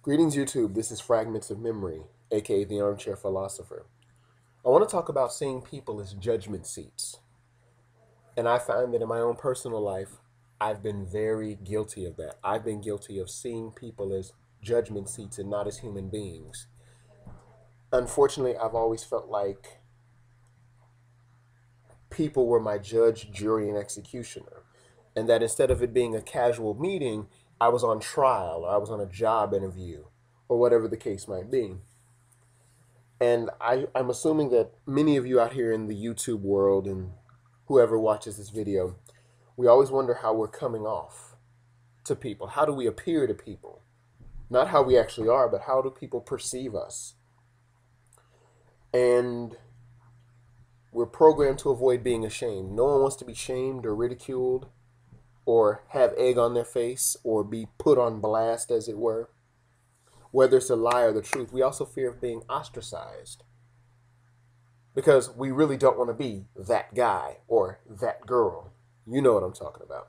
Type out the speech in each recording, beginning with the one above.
Greetings, YouTube. This is Fragments of Memory, aka the Armchair Philosopher. I want to talk about seeing people as judgment seats. And I find that in my own personal life, I've been very guilty of that. I've been guilty of seeing people as judgment seats and not as human beings. Unfortunately, I've always felt like people were my judge, jury, and executioner. And that instead of it being a casual meeting, I was on trial or I was on a job interview or whatever the case might be. And I'm assuming that many of you out here in the YouTube world and whoever watches this video, we always wonder how we're coming off to people. How do we appear to people? Not how we actually are, but how do people perceive us? And we're programmed to avoid being ashamed. No one wants to be shamed or ridiculed or have egg on their face or be put on blast, as it were. Whether it's a lie or the truth, we also fear of being ostracized, because we really don't want to be that guy or that girl. You know what I'm talking about.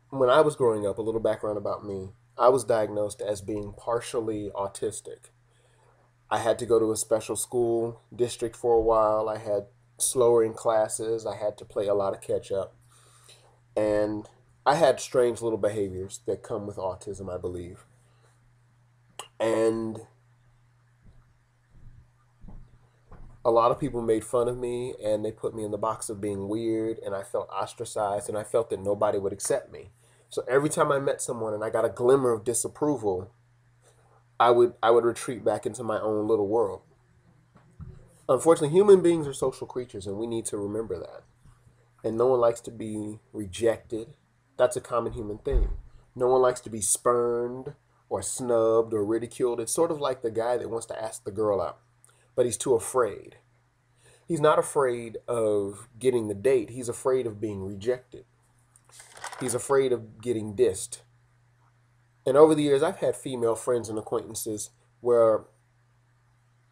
When I was growing up, a little background about me, I was diagnosed as being partially autistic. I had to go to a special school district for a while. I had slower in classes. I had to play a lot of catch up. And I had strange little behaviors that come with autism, I believe. And a lot of people made fun of me and they put me in the box of being weird, and I felt ostracized and I felt that nobody would accept me. So every time I met someone and I got a glimmer of disapproval, I would retreat back into my own little world. Unfortunately, human beings are social creatures and we need to remember that. And no one likes to be rejected. That's a common human thing. No one likes to be spurned or snubbed or ridiculed. It's sort of like the guy that wants to ask the girl out, but he's too afraid. He's not afraid of getting the date. He's afraid of being rejected. He's afraid of getting dissed. And over the years, I've had female friends and acquaintances where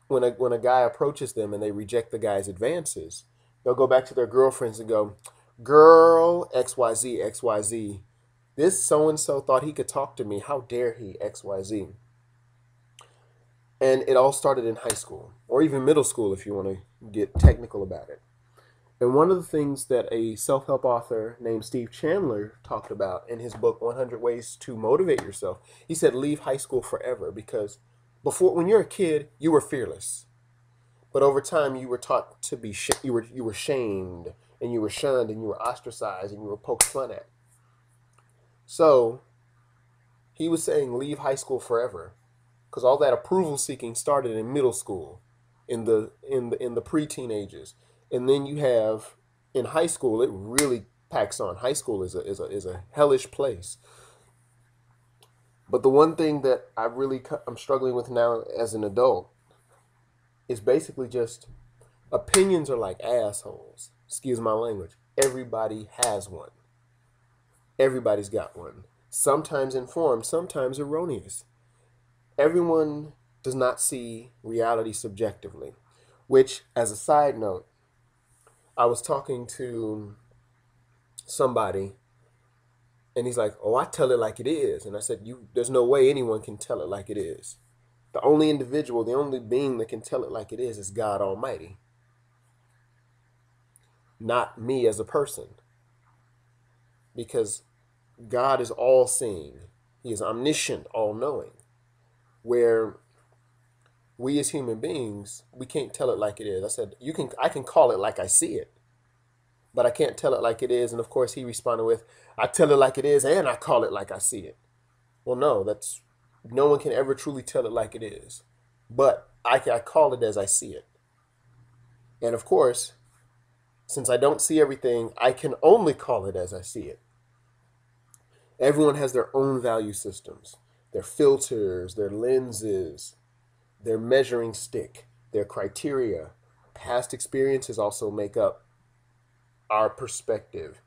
when a guy approaches them and they reject the guy's advances, they'll go back to their girlfriends and go, "Girl, XYZ, XYZ. This so-and-so thought he could talk to me. How dare he, XYZ." And it all started in high school or even middle school if you want to get technical about it. And one of the things that a self-help author named Steve Chandler talked about in his book 100 Ways to Motivate Yourself, he said leave high school forever, because when you're a kid, you were fearless. But over time you were taught to be you were shamed and you were shunned and you were ostracized and you were poked fun at. So, he was saying leave high school forever, because all that approval seeking started in middle school, in the preteen ages, and then you have in high school it really packs on. High school is a hellish place. But the one thing that I'm struggling with now as an adult is basically just opinions are like assholes. Excuse my language. Everybody has one. Everybody's got one. Sometimes informed, sometimes erroneous. Everyone does not see reality subjectively, which, as a side note, I was talking to somebody and he's like, "Oh, I tell it like it is." And I said, there's no way anyone can tell it like it is. The only individual, the only being that can tell it like it is God Almighty, not me as a person. Because God is all seeing. He is omniscient, all knowing. Where we as human beings, we can't tell it like it is. I said, I can call it like I see it, but I can't tell it like it is. And of course he responded with, "I tell it like it is and I call it like I see it." Well, no one can ever truly tell it like it is, but I call it as I see it. And of course, since I don't see everything, I can only call it as I see it. Everyone has their own value systems, their filters, their lenses, their measuring stick, their criteria. Past experiences also make up our perspective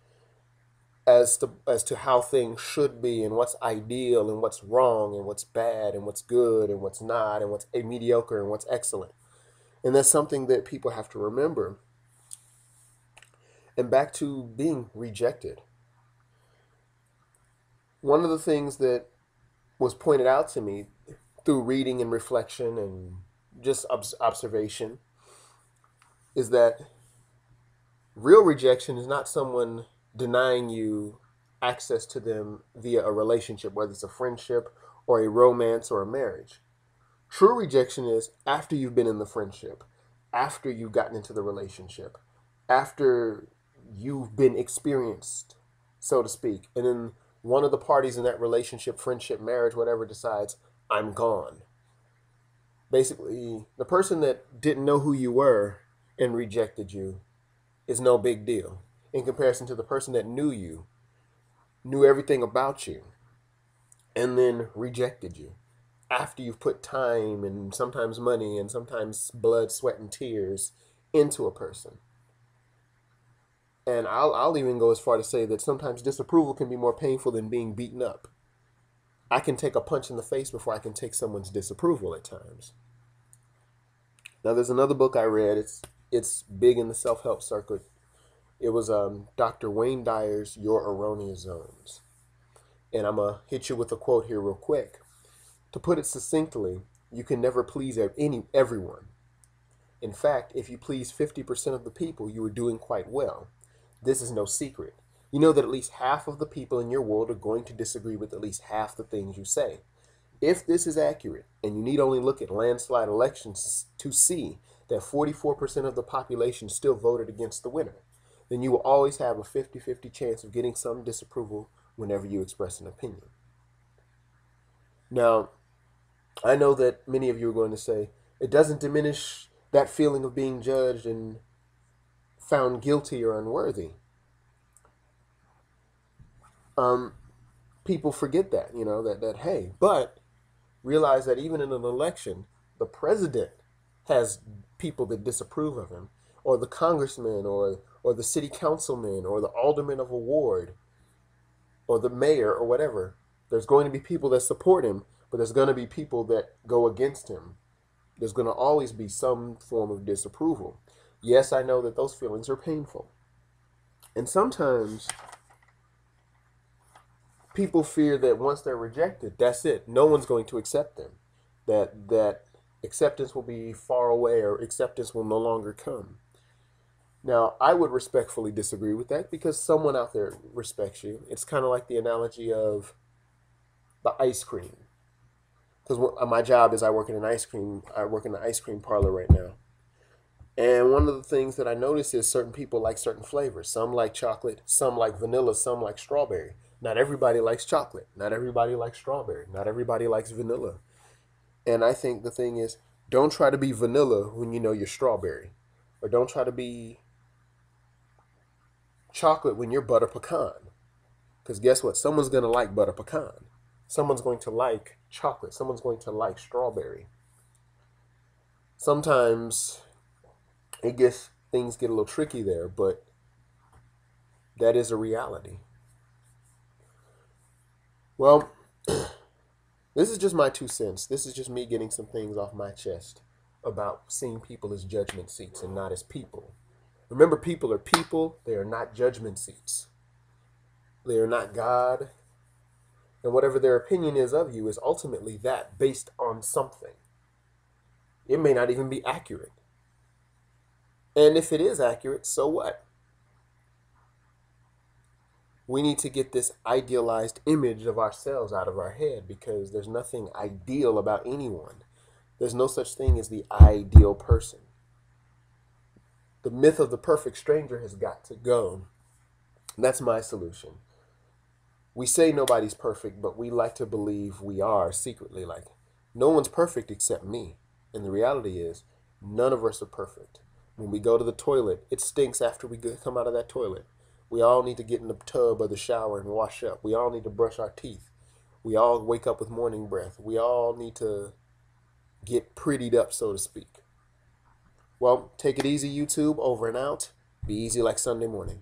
as to how things should be and what's ideal and what's wrong and what's bad and what's good and what's not and what's mediocre and what's excellent. And that's something that people have to remember. And back to being rejected. one of the things that was pointed out to me through reading and reflection and just observation is that real rejection is not someone denying you access to them via a relationship, whether it's a friendship or a romance or a marriage. True rejection is after you've been in the friendship, after you've gotten into the relationship, after you've been experienced, so to speak, and then one of the parties in that relationship, friendship, marriage, whatever, decides, I'm gone. Basically, the person that didn't know who you were and rejected you is no big deal in comparison to the person that knew you, knew everything about you, and then rejected you after you've put time and sometimes money and sometimes blood, sweat, and tears into a person. And I'll even go as far to say that sometimes disapproval can be more painful than being beaten up. I can take a punch in the face before I can take someone's disapproval at times. Now, there's another book I read. It's big in the self-help circuit. It was Dr. Wayne Dyer's Your Erroneous Zones. And I'm going to hit you with a quote here real quick. To put it succinctly, you can never please everyone. In fact, if you please 50% of the people, you are doing quite well. This is no secret. You know that at least half of the people in your world are going to disagree with at least half the things you say. If this is accurate, and you need only look at landslide elections to see that 44% of the population still voted against the winner, then you will always have a 50-50 chance of getting some disapproval whenever you express an opinion. Now, I know that many of you are going to say, it doesn't diminish that feeling of being judged and found guilty or unworthy. People forget that, that hey, but realize that even in an election, the president has people that disapprove of him, or the congressman, or the city councilman, or the alderman of a ward, or the mayor, or whatever. There's going to be people that support him, but there's going to be people that go against him. There's going to always be some form of disapproval. Yes, I know that those feelings are painful. And sometimes people fear that once they're rejected, that's it. No one's going to accept them. That acceptance will be far away, or acceptance will no longer come. Now, I would respectfully disagree with that because someone out there respects you. It's kind of like the analogy of the ice cream. Because my job is I work in the ice cream parlor right now. And one of the things that I notice is certain people like certain flavors. Some like chocolate, some like vanilla, some like strawberry. Not everybody likes chocolate. Not everybody likes strawberry. Not everybody likes vanilla. And I think the thing is, don't try to be vanilla when you know you're strawberry. Or don't try to be chocolate when you're butter pecan. Because guess what? Someone's going to like butter pecan. Someone's going to like chocolate. Someone's going to like strawberry. Sometimes things get a little tricky there, but that is a reality. Well, this is just my 2 cents. This is just me getting some things off my chest about seeing people as judgment seats and not as people. Remember, people are people. They are not judgment seats. They are not God. And whatever their opinion is of you is ultimately that, based on something. It may not even be accurate. And if it is accurate, so what? We need to get this idealized image of ourselves out of our head, because there's nothing ideal about anyone. There's no such thing as the ideal person. The myth of the perfect stranger has got to go. That's my solution. We say nobody's perfect, but we like to believe we are secretly. Like, no one's perfect except me. And the reality is, none of us are perfect. When we go to the toilet, it stinks after we come out of that toilet. We all need to get in the tub or the shower and wash up. We all need to brush our teeth. We all wake up with morning breath. We all need to get prettied up, so to speak. Well, take it easy, YouTube. Over and out. Be easy like Sunday morning.